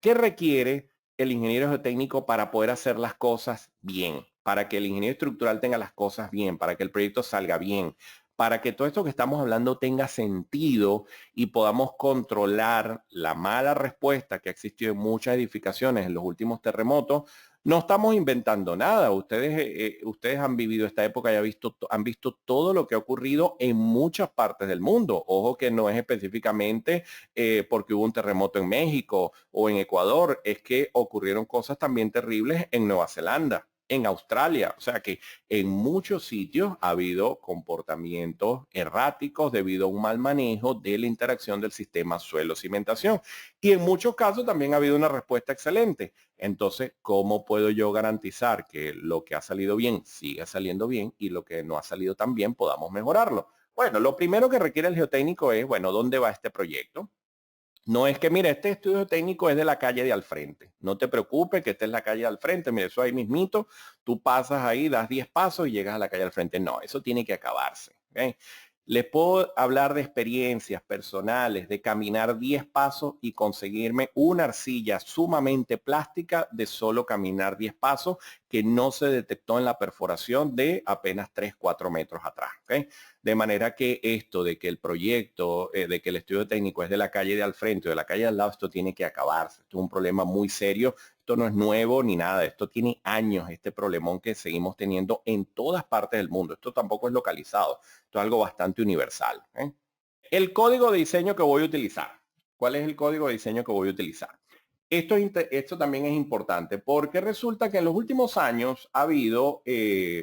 ¿Qué requiere el ingeniero geotécnico para poder hacer las cosas bien? Para que el ingeniero estructural tenga las cosas bien, para que el proyecto salga bien, para que todo esto que estamos hablando tenga sentido y podamos controlar la mala respuesta que ha existido en muchas edificaciones en los últimos terremotos. No estamos inventando nada. Ustedes han vivido esta época y han visto todo lo que ha ocurrido en muchas partes del mundo. Ojo que no es específicamente porque hubo un terremoto en México o en Ecuador, es que ocurrieron cosas también terribles en Nueva Zelanda, en Australia. O sea que en muchos sitios ha habido comportamientos erráticos debido a un mal manejo de la interacción del sistema suelo-cimentación. Y en muchos casos también ha habido una respuesta excelente. Entonces, ¿cómo puedo yo garantizar que lo que ha salido bien siga saliendo bien y lo que no ha salido tan bien podamos mejorarlo? Bueno, lo primero que requiere el geotécnico es, bueno, ¿dónde va este proyecto? No es que, mira, este estudio técnico es de la calle de al frente. No te preocupes que esta es la calle de al frente. Mira, eso ahí mismito. Tú pasas ahí, das 10 pasos y llegas a la calle al frente. No, eso tiene que acabarse. ¿Ok? Les puedo hablar de experiencias personales, de caminar 10 pasos y conseguirme una arcilla sumamente plástica de solo caminar 10 pasos que no se detectó en la perforación de apenas 3, 4 metros atrás. ¿Ok? De manera que esto de que el proyecto, de que el estudio técnico es de la calle de al frente o de la calle de al lado, esto tiene que acabarse. Esto es un problema muy serio. Esto no es nuevo ni nada. Esto tiene años, este problemón que seguimos teniendo en todas partes del mundo. Esto tampoco es localizado. Esto es algo bastante universal. ¿Eh? El código de diseño que voy a utilizar. ¿Cuál es el código de diseño que voy a utilizar? Esto también es importante porque resulta que en los últimos años ha habido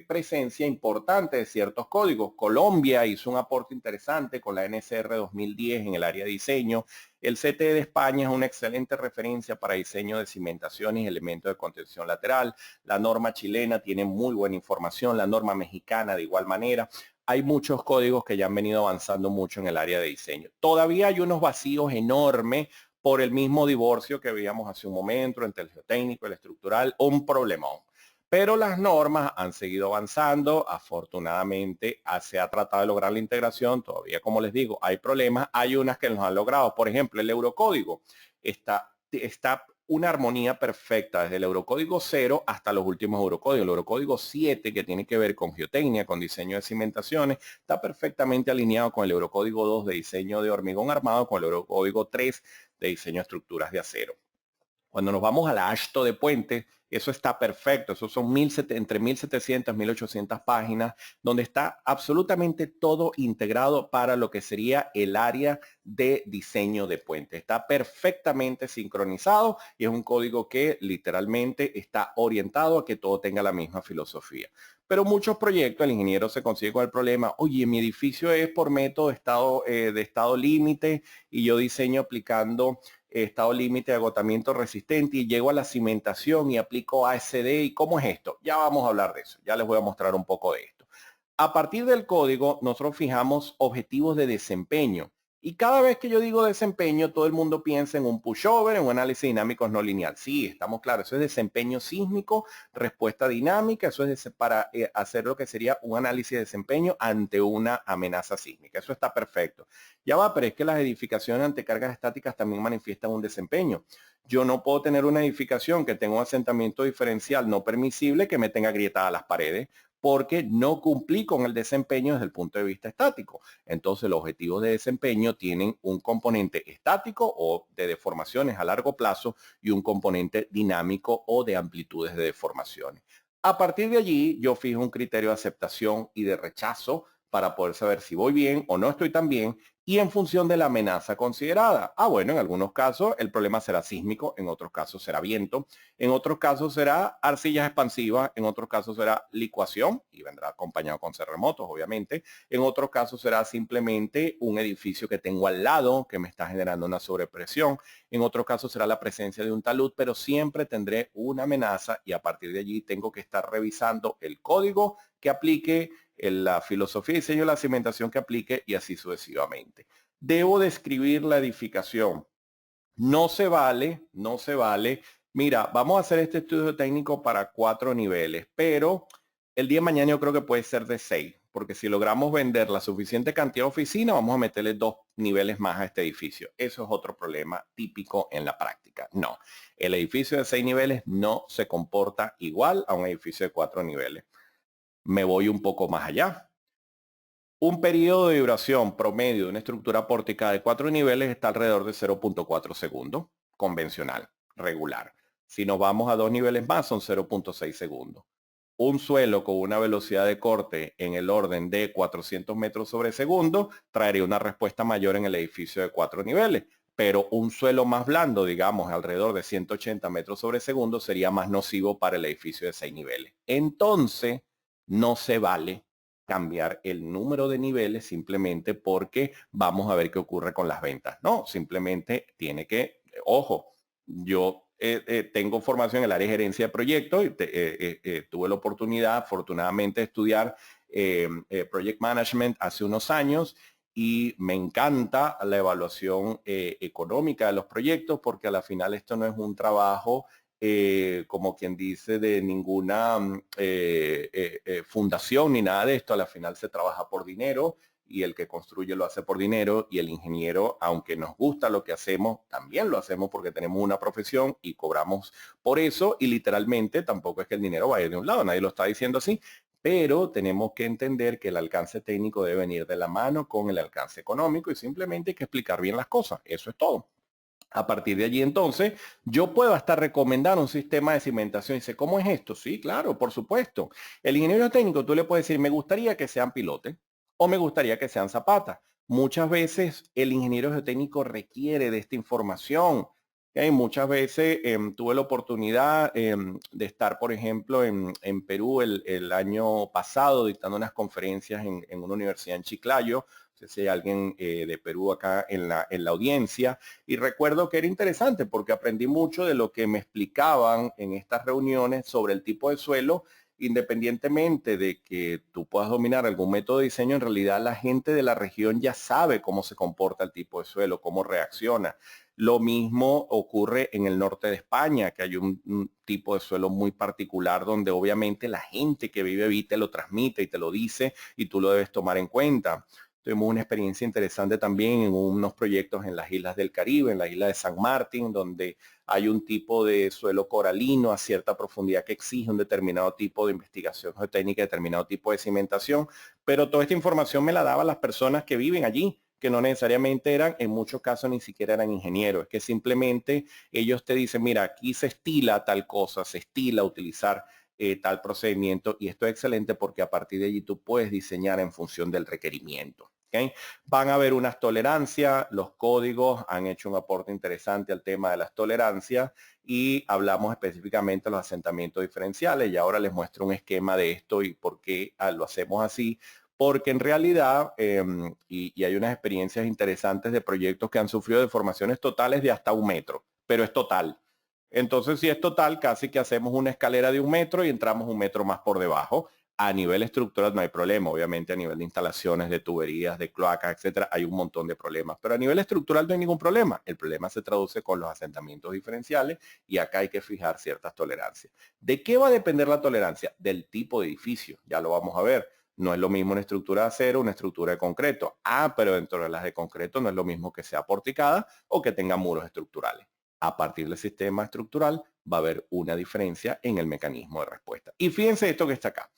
presencia importante de ciertos códigos. Colombia hizo un aporte interesante con la NSR 2010 en el área de diseño. El CTE de España es una excelente referencia para diseño de cimentaciones y elementos de contención lateral. La norma chilena tiene muy buena información, la norma mexicana de igual manera. Hay muchos códigos que ya han venido avanzando mucho en el área de diseño. Todavía hay unos vacíos enormes por el mismo divorcio que veíamos hace un momento entre el geotécnico y el estructural, un problemón. Pero las normas han seguido avanzando, afortunadamente se ha tratado de lograr la integración, todavía como les digo, hay problemas, hay unas que nos han logrado, por ejemplo, el Eurocódigo está una armonía perfecta desde el Eurocódigo 0 hasta los últimos Eurocódigos. El Eurocódigo 7, que tiene que ver con geotecnia, con diseño de cimentaciones, está perfectamente alineado con el Eurocódigo 2 de diseño de hormigón armado, con el Eurocódigo 3 de diseño de estructuras de acero. Cuando nos vamos a la ASHTO de Puente, eso está perfecto. Eso son entre 1700 y 1800 páginas, donde está absolutamente todo integrado para lo que sería el área de diseño de puente. Está perfectamente sincronizado y es un código que literalmente está orientado a que todo tenga la misma filosofía. Pero muchos proyectos, el ingeniero se consigue con el problema, oye, mi edificio es por método de estado límite y yo diseño aplicando estado límite de agotamiento resistente y llego a la cimentación y aplico ASD. ¿Y cómo es esto? Ya vamos a hablar de eso. Ya les voy a mostrar un poco de esto. A partir del código, nosotros fijamos objetivos de desempeño. Y cada vez que yo digo desempeño, todo el mundo piensa en un pushover, en un análisis dinámico no lineal. Sí, estamos claros. Eso es desempeño sísmico, respuesta dinámica. Eso es para hacer lo que sería un análisis de desempeño ante una amenaza sísmica. Eso está perfecto. Ya va, pero es que las edificaciones ante cargas estáticas también manifiestan un desempeño. Yo no puedo tener una edificación que tenga un asentamiento diferencial no permisible que me tenga grietadas las paredes porque no cumplí con el desempeño desde el punto de vista estático. Entonces, los objetivos de desempeño tienen un componente estático o de deformaciones a largo plazo y un componente dinámico o de amplitudes de deformaciones. A partir de allí, yo fijo un criterio de aceptación y de rechazo para poder saber si voy bien o no estoy tan bien y en función de la amenaza considerada. Bueno, en algunos casos el problema será sísmico, en otros casos será viento, en otros casos será arcillas expansivas, en otros casos será licuación y vendrá acompañado con terremotos, obviamente. En otros casos será simplemente un edificio que tengo al lado que me está generando una sobrepresión. En otros casos será la presencia de un talud, pero siempre tendré una amenaza y a partir de allí tengo que estar revisando el código que aplique, la filosofía de diseño de la cimentación que aplique y así sucesivamente. Debo describir la edificación. No se vale, no se vale. Mira, vamos a hacer este estudio técnico para 4 niveles, pero el día de mañana yo creo que puede ser de 6. porque si logramos vender la suficiente cantidad de oficinas, vamos a meterle 2 niveles más a este edificio. Eso es otro problema típico en la práctica. No, el edificio de 6 niveles no se comporta igual a un edificio de 4 niveles. Me voy un poco más allá. Un periodo de duración promedio de una estructura pórtica de 4 niveles está alrededor de 0.4 segundos, convencional, regular. Si nos vamos a 2 niveles más, son 0.6 segundos. Un suelo con una velocidad de corte en el orden de 400 metros sobre segundo traería una respuesta mayor en el edificio de 4 niveles, pero un suelo más blando, digamos alrededor de 180 metros sobre segundo, sería más nocivo para el edificio de 6 niveles. Entonces, no se vale cambiar el número de niveles simplemente porque vamos a ver qué ocurre con las ventas. No, simplemente tiene que, ojo, yo tengo formación en el área de gerencia de proyectos y tuve la oportunidad, afortunadamente, de estudiar Project Management hace unos años y me encanta la evaluación económica de los proyectos porque a la final esto no es un trabajo como quien dice, de ninguna fundación ni nada de esto. A la final se trabaja por dinero y el que construye lo hace por dinero y el ingeniero, aunque nos gusta lo que hacemos, también lo hacemos porque tenemos una profesión y cobramos por eso y literalmente tampoco es que el dinero vaya de un lado, nadie lo está diciendo así, pero tenemos que entender que el alcance técnico debe venir de la mano con el alcance económico y simplemente hay que explicar bien las cosas, eso es todo. A partir de allí, entonces, yo puedo hasta recomendar un sistema de cimentación. Dice, ¿cómo es esto? Sí, claro, por supuesto. El ingeniero técnico, tú le puedes decir, me gustaría que sean pilotes o me gustaría que sean zapatas. Muchas veces el ingeniero geotécnico requiere de esta información. ¿Ok? Muchas veces tuve la oportunidad de estar, por ejemplo, en Perú el año pasado dictando unas conferencias en una universidad en Chiclayo. No sé si hay alguien de Perú acá en la audiencia. Y recuerdo que era interesante porque aprendí mucho de lo que me explicaban en estas reuniones sobre el tipo de suelo. Independientemente de que tú puedas dominar algún método de diseño, en realidad la gente de la región ya sabe cómo se comporta el tipo de suelo, cómo reacciona. Lo mismo ocurre en el norte de España, que hay un tipo de suelo muy particular donde obviamente la gente que vive ahí te lo transmite y te lo dice y tú lo debes tomar en cuenta. Tuvimos una experiencia interesante también en unos proyectos en las islas del Caribe, en la isla de San Martín, donde hay un tipo de suelo coralino a cierta profundidad que exige un determinado tipo de investigación geotécnica, determinado tipo de cimentación, pero toda esta información me la daban las personas que viven allí, que no necesariamente eran, en muchos casos ni siquiera eran ingenieros, es que simplemente ellos te dicen, mira, aquí se estila tal cosa, se estila utilizar tal procedimiento y esto es excelente porque a partir de allí tú puedes diseñar en función del requerimiento. ¿Okay? Van a haber unas tolerancias, los códigos han hecho un aporte interesante al tema de las tolerancias y hablamos específicamente de los asentamientos diferenciales y ahora les muestro un esquema de esto y por qué lo hacemos así. Porque en realidad, y hay unas experiencias interesantes de proyectos que han sufrido deformaciones totales de hasta 1 metro, pero es total. Entonces, si es total, casi que hacemos una escalera de 1 metro y entramos 1 metro más por debajo. A nivel estructural no hay problema, obviamente a nivel de instalaciones, de tuberías, de cloacas, etcétera, hay un montón de problemas, pero a nivel estructural no hay ningún problema. El problema se traduce con los asentamientos diferenciales y acá hay que fijar ciertas tolerancias. ¿De qué va a depender la tolerancia? Del tipo de edificio, ya lo vamos a ver. No es lo mismo una estructura de acero, una estructura de concreto. Pero dentro de las de concreto no es lo mismo que sea porticada o que tenga muros estructurales. A partir del sistema estructural va a haber una diferencia en el mecanismo de respuesta. Y fíjense esto que está acá.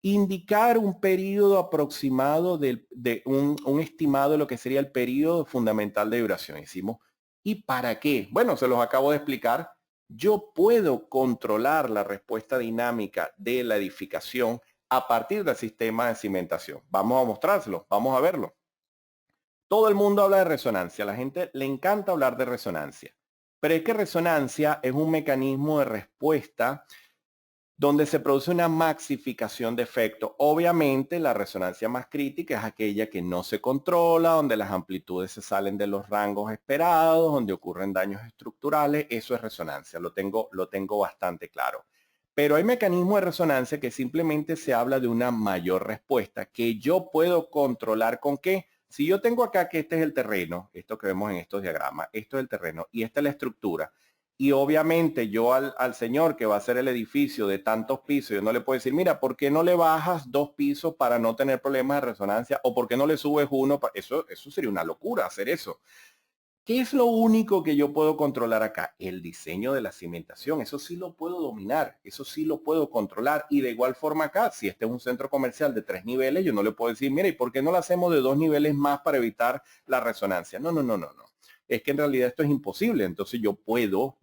Indicar un periodo aproximado de un estimado de lo que sería el periodo fundamental de duración. Decimos, ¿y para qué? Bueno, se los acabo de explicar. Yo puedo controlar la respuesta dinámica de la edificación a partir del sistema de cimentación. Vamos a mostrárselo, vamos a verlo. Todo el mundo habla de resonancia, a la gente le encanta hablar de resonancia, pero es que resonancia es un mecanismo de respuesta donde se produce una maxificación de efecto. Obviamente la resonancia más crítica es aquella que no se controla, donde las amplitudes se salen de los rangos esperados, donde ocurren daños estructurales. Eso es resonancia, lo tengo bastante claro. Pero hay mecanismos de resonancia que simplemente se habla de una mayor respuesta que yo puedo controlar con qué. Si yo tengo acá que este es el terreno, esto que vemos en estos diagramas, esto es el terreno y esta es la estructura, Y obviamente yo al señor que va a hacer el edificio de tantos pisos, yo no le puedo decir, mira, ¿por qué no le bajas 2 pisos para no tener problemas de resonancia? ¿O por qué no le subes uno? Eso sería una locura hacer eso. ¿Qué es lo único que yo puedo controlar acá? El diseño de la cimentación. Eso sí lo puedo dominar, eso sí lo puedo controlar. Y de igual forma acá, si este es un centro comercial de 3 niveles, yo no le puedo decir, mira, ¿y por qué no lo hacemos de 2 niveles más para evitar la resonancia? No, no, no, no, no. Es que en realidad esto es imposible. Entonces yo puedo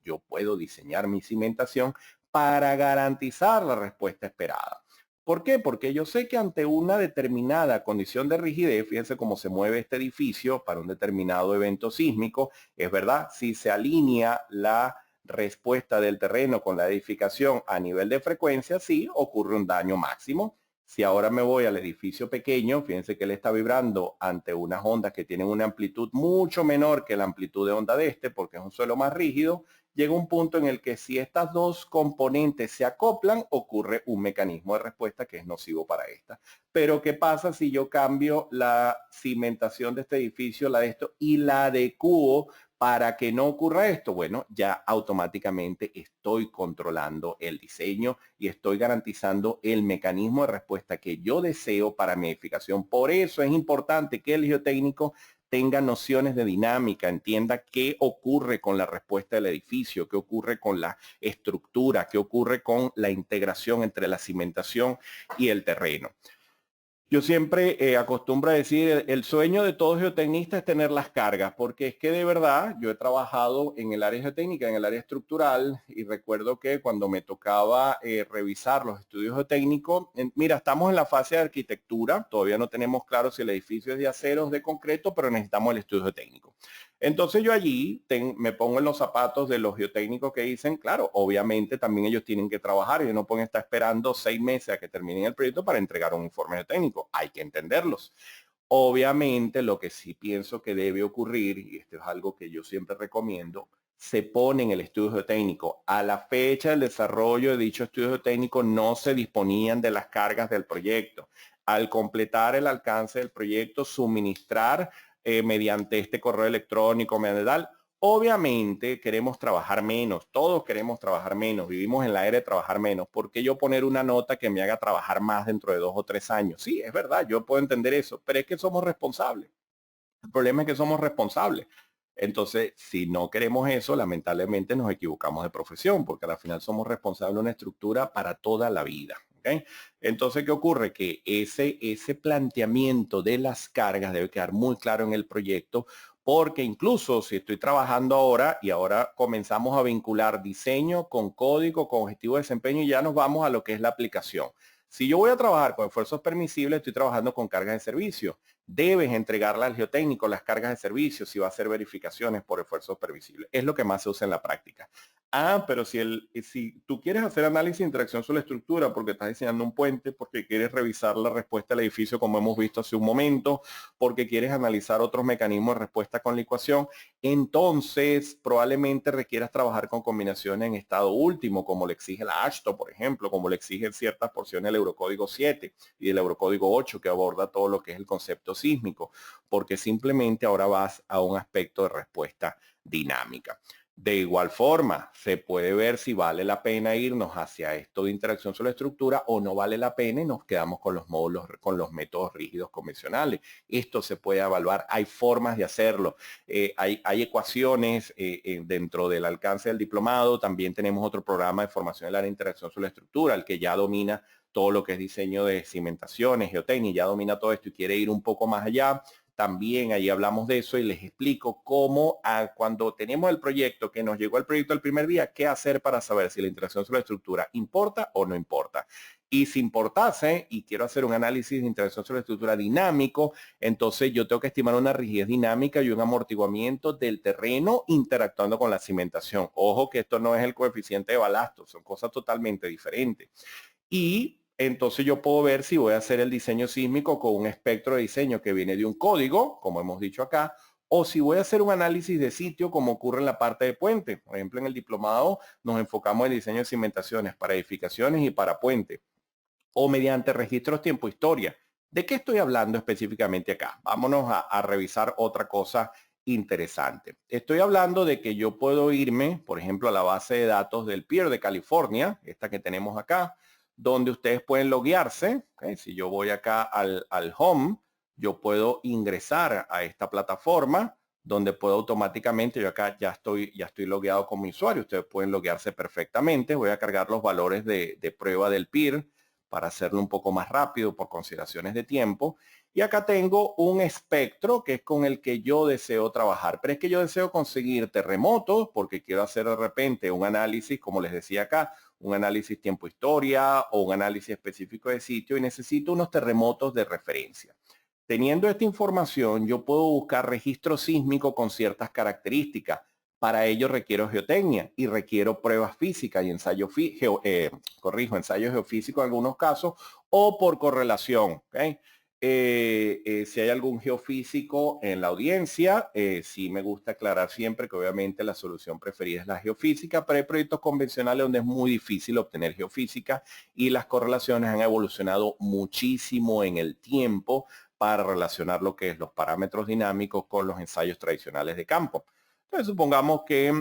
diseñar mi cimentación para garantizar la respuesta esperada. ¿Por qué? Porque yo sé que ante una determinada condición de rigidez, fíjense cómo se mueve este edificio para un determinado evento sísmico, es verdad, si se alinea la respuesta del terreno con la edificación a nivel de frecuencia, sí, ocurre un daño máximo. Si ahora me voy al edificio pequeño, fíjense que él está vibrando ante unas ondas que tienen una amplitud mucho menor que la amplitud de onda de este, porque es un suelo más rígido, llega un punto en el que si estas dos componentes se acoplan, ocurre un mecanismo de respuesta que es nocivo para esta. Pero ¿qué pasa si yo cambio la cimentación de este edificio, la de esto, y la adecuo para que no ocurra esto? Bueno, ya automáticamente estoy controlando el diseño y estoy garantizando el mecanismo de respuesta que yo deseo para mi edificación. Por eso es importante que el geotécnico tenga nociones de dinámica, entienda qué ocurre con la respuesta del edificio, qué ocurre con la estructura, qué ocurre con la integración entre la cimentación y el terreno. Yo siempre acostumbro a decir, el sueño de todo geotecnista es tener las cargas, porque es que de verdad yo he trabajado en el área geotécnica, en el área estructural, y recuerdo que cuando me tocaba revisar los estudios geotécnicos, mira, estamos en la fase de arquitectura, todavía no tenemos claro si el edificio es de acero o de concreto, pero necesitamos el estudio geotécnico. Entonces yo allí me pongo en los zapatos de los geotécnicos que dicen, claro, obviamente también ellos tienen que trabajar, ellos no pueden estar esperando 6 meses a que terminen el proyecto para entregar un informe geotécnico, hay que entenderlos. Obviamente lo que sí pienso que debe ocurrir, y esto es algo que yo siempre recomiendo, se pone en el estudio geotécnico. A la fecha del desarrollo de dicho estudio geotécnico no se disponían de las cargas del proyecto. Al completar el alcance del proyecto, suministrar mediante este correo electrónico, mediante tal. Obviamente queremos trabajar menos, todos queremos trabajar menos, vivimos en la era de trabajar menos. ¿Por qué yo poner una nota que me haga trabajar más dentro de 2 o 3 años? Sí, es verdad, yo puedo entender eso, pero es que somos responsables. El problema es que somos responsables. Entonces, si no queremos eso, lamentablemente nos equivocamos de profesión, porque al final somos responsables de una estructura para toda la vida. ¿Okay? Entonces, ¿qué ocurre? Que ese planteamiento de las cargas debe quedar muy claro en el proyecto, porque incluso si estoy trabajando ahora y ahora comenzamos a vincular diseño con código, con objetivo de desempeño y ya nos vamos a lo que es la aplicación. Si yo voy a trabajar con esfuerzos permisibles, estoy trabajando con cargas de servicio. Debes entregarle al geotécnico las cargas de servicio si va a hacer verificaciones por esfuerzos permisibles. Es lo que más se usa en la práctica. Pero si tú quieres hacer análisis de interacción sobre la estructura porque estás diseñando un puente, porque quieres revisar la respuesta del edificio como hemos visto hace un momento, porque quieres analizar otros mecanismos de respuesta con la ecuación, entonces probablemente requieras trabajar con combinaciones en estado último, como le exige la AASHTO, por ejemplo, como le exigen ciertas porciones del Eurocódigo 7 y del Eurocódigo 8, que aborda todo lo que es el concepto sísmico, porque simplemente ahora vas a un aspecto de respuesta dinámica. De igual forma, se puede ver si vale la pena irnos hacia esto de interacción sobre la estructura o no vale la pena y nos quedamos con los módulos, con los métodos rígidos convencionales. Esto se puede evaluar, hay formas de hacerlo, hay ecuaciones dentro del alcance del diplomado, también tenemos otro programa de formación en el área de interacción sobre la estructura, el que ya domina todo lo que es diseño de cimentaciones, geotecnia, ya domina todo esto y quiere ir un poco más allá. También ahí hablamos de eso y les explico cómo cuando tenemos el proyecto, que nos llegó el proyecto el primer día, qué hacer para saber si la interacción sobre la estructura importa o no importa. Y si importase y quiero hacer un análisis de interacción sobre la estructura dinámico, entonces yo tengo que estimar una rigidez dinámica y un amortiguamiento del terreno interactuando con la cimentación. Ojo que esto no es el coeficiente de balasto, son cosas totalmente diferentes. Y entonces yo puedo ver si voy a hacer el diseño sísmico con un espectro de diseño que viene de un código, como hemos dicho acá, o si voy a hacer un análisis de sitio como ocurre en la parte de puente. Por ejemplo, en el diplomado nos enfocamos en diseño de cimentaciones para edificaciones y para puente, o mediante registros tiempo-historia. ¿De qué estoy hablando específicamente acá? Vámonos a revisar otra cosa interesante. Estoy hablando de que yo puedo irme, por ejemplo, a la base de datos del Peer de California, esta que tenemos acá, donde ustedes pueden loguearse. ¿Ok? Si yo voy acá al home, yo puedo ingresar a esta plataforma donde puedo automáticamente, yo acá ya estoy logueado como usuario, ustedes pueden loguearse perfectamente. Voy a cargar los valores de prueba del Peer para hacerlo un poco más rápido por consideraciones de tiempo. Y acá tengo un espectro que es con el que yo deseo trabajar. Pero es que yo deseo conseguir terremotos porque quiero hacer de repente un análisis, como les decía acá, un análisis tiempo-historia o un análisis específico de sitio y necesito unos terremotos de referencia. Teniendo esta información, yo puedo buscar registro sísmico con ciertas características. Para ello requiero geotecnia y requiero pruebas físicas y ensayos geofísicos en algunos casos o por correlación. ¿Okay? Si hay algún geofísico en la audiencia, sí me gusta aclarar siempre que obviamente la solución preferida es la geofísica, pero hay proyectos convencionales donde es muy difícil obtener geofísica y las correlaciones han evolucionado muchísimo en el tiempo para relacionar lo que es los parámetros dinámicos con los ensayos tradicionales de campo. Entonces, supongamos que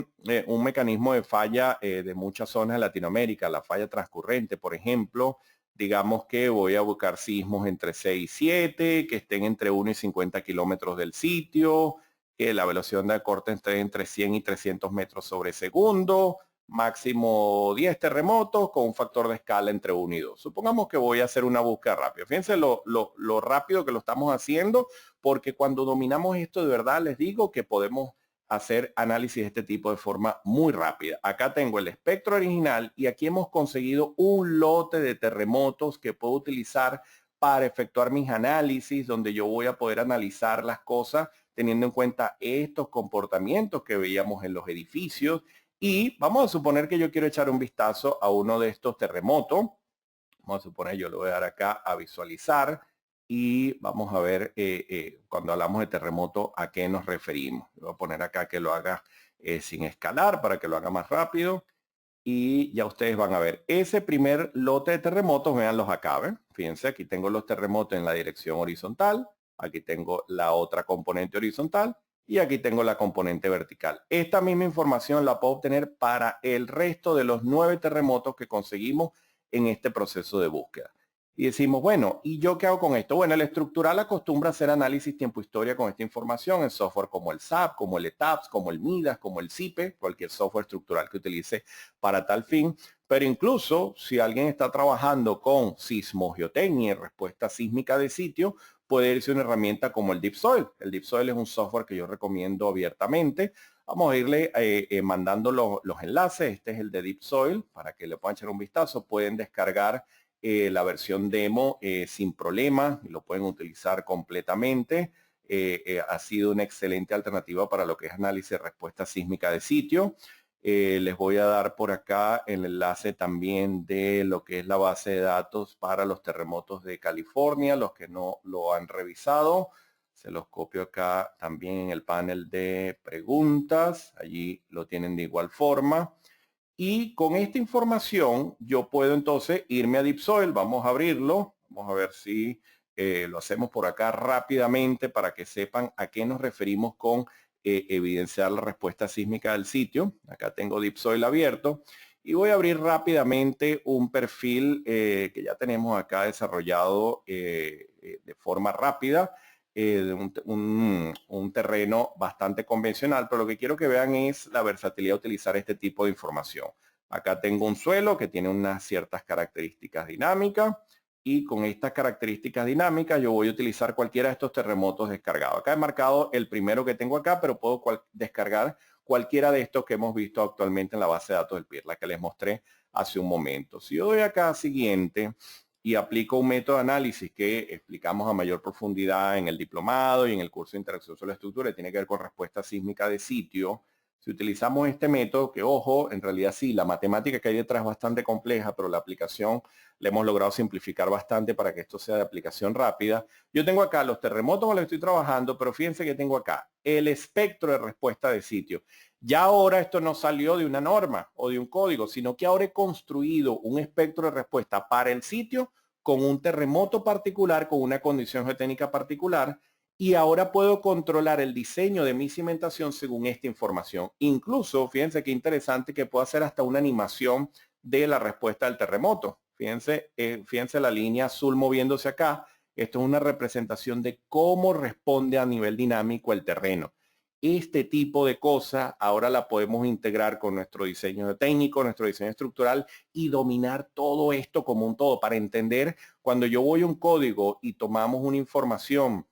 un mecanismo de falla de muchas zonas de Latinoamérica, la falla transcurrente, por ejemplo, digamos que voy a buscar sismos entre 6 y 7, que estén entre 1 y 50 kilómetros del sitio, que la velocidad de corte esté entre 100 y 300 metros sobre segundo, máximo 10 terremotos con un factor de escala entre 1 y 2. Supongamos que voy a hacer una búsqueda rápida. Fíjense lo rápido que lo estamos haciendo, porque cuando dominamos esto de verdad les digo que podemos hacer análisis de este tipo de forma muy rápida. Acá tengo el espectro original y aquí hemos conseguido un lote de terremotos que puedo utilizar para efectuar mis análisis, donde yo voy a poder analizar las cosas teniendo en cuenta estos comportamientos que veíamos en los edificios. Y vamos a suponer que yo quiero echar un vistazo a uno de estos terremotos. Vamos a suponer, yo lo voy a dar acá a visualizar y vamos a ver cuando hablamos de terremoto a qué nos referimos. Voy a poner acá que lo haga sin escalar para que lo haga más rápido y ya ustedes van a ver ese primer lote de terremotos, véanlos acá, ¿ven? Fíjense, aquí tengo los terremotos en la dirección horizontal, aquí tengo la otra componente horizontal y aquí tengo la componente vertical. Esta misma información la puedo obtener para el resto de los 9 terremotos que conseguimos en este proceso de búsqueda. Y decimos, bueno, ¿y yo qué hago con esto? Bueno, el estructural acostumbra a hacer análisis tiempo-historia con esta información en software como el SAP, como el ETAPS, como el MIDAS, como el CIPE, cualquier software estructural que utilice para tal fin. Pero incluso si alguien está trabajando con sismogeotecnia y respuesta sísmica de sitio, puede irse a una herramienta como el DeepSoil. El DeepSoil es un software que yo recomiendo abiertamente. Vamos a irle mandando los enlaces. Este es el de DeepSoil para que le puedan echar un vistazo. Pueden descargar la versión demo sin problema y lo pueden utilizar completamente. Ha sido una excelente alternativa para lo que es análisis de respuesta sísmica de sitio. Les voy a dar por acá el enlace también de lo que es la base de datos para los terremotos de California, los que no lo han revisado. Se los copio acá también en el panel de preguntas. Allí lo tienen de igual forma. Y con esta información yo puedo entonces irme a DeepSoil. Vamos a abrirlo. Vamos a ver si lo hacemos por acá rápidamente para que sepan a qué nos referimos con evidenciar la respuesta sísmica del sitio. Acá tengo DeepSoil abierto y voy a abrir rápidamente un perfil que ya tenemos acá desarrollado de forma rápida. De un terreno bastante convencional, pero lo que quiero que vean es la versatilidad de utilizar este tipo de información. Acá tengo un suelo que tiene unas ciertas características dinámicas y con estas características dinámicas yo voy a utilizar cualquiera de estos terremotos descargados. Acá he marcado el primero que tengo acá, pero puedo descargar cualquiera de estos que hemos visto actualmente en la base de datos del PIR, la que les mostré hace un momento. Si yo doy acá a siguiente y aplico un método de análisis que explicamos a mayor profundidad en el diplomado y en el curso de interacción sobre la estructura, tiene que ver con respuesta sísmica de sitio. Si utilizamos este método, que ojo, en realidad sí, la matemática que hay detrás es bastante compleja, pero la aplicación la hemos logrado simplificar bastante para que esto sea de aplicación rápida. Yo tengo acá los terremotos con los que estoy trabajando, pero fíjense que tengo acá el espectro de respuesta de sitio. Ya ahora esto no salió de una norma o de un código, sino que ahora he construido un espectro de respuesta para el sitio con un terremoto particular, con una condición geotécnica particular y ahora puedo controlar el diseño de mi cimentación según esta información. Incluso, fíjense qué interesante que puedo hacer hasta una animación de la respuesta del terremoto. Fíjense, fíjense la línea azul moviéndose acá. Esto es una representación de cómo responde a nivel dinámico el terreno. Este tipo de cosas ahora la podemos integrar con nuestro diseño técnico, nuestro diseño estructural y dominar todo esto como un todo para entender cuando yo voy a un código y tomamos una información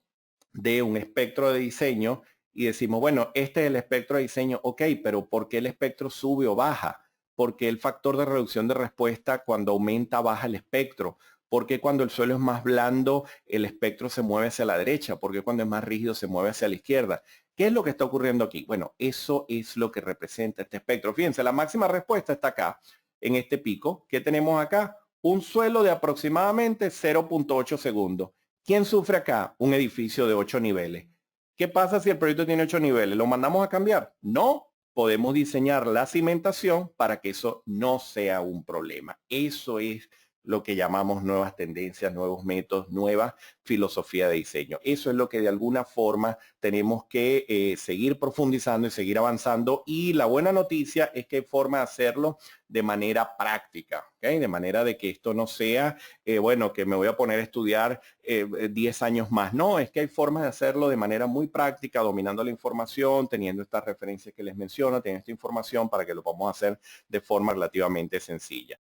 de un espectro de diseño y decimos, bueno, este es el espectro de diseño, ok, pero ¿por qué el espectro sube o baja? ¿Por qué el factor de reducción de respuesta cuando aumenta baja el espectro? ¿Por qué cuando el suelo es más blando el espectro se mueve hacia la derecha? ¿Por qué cuando es más rígido se mueve hacia la izquierda? ¿Qué es lo que está ocurriendo aquí? Bueno, eso es lo que representa este espectro. Fíjense, la máxima respuesta está acá, en este pico. ¿Qué tenemos acá? Un suelo de aproximadamente 0.8 segundos. ¿Quién sufre acá? Un edificio de 8 niveles. ¿Qué pasa si el proyecto tiene 8 niveles? ¿Lo mandamos a cambiar? No. Podemos diseñar la cimentación para que eso no sea un problema. Eso es lo que llamamos nuevas tendencias, nuevos métodos, nueva filosofía de diseño. Eso es lo que de alguna forma tenemos que seguir profundizando y seguir avanzando. Y la buena noticia es que hay forma de hacerlo de manera práctica, ¿ok? De manera de que esto no sea, bueno, que me voy a poner a estudiar 10 años más. No, es que hay formas de hacerlo de manera muy práctica, dominando la información, teniendo estas referencias que les menciono, teniendo esta información para que lo podamos hacer de forma relativamente sencilla.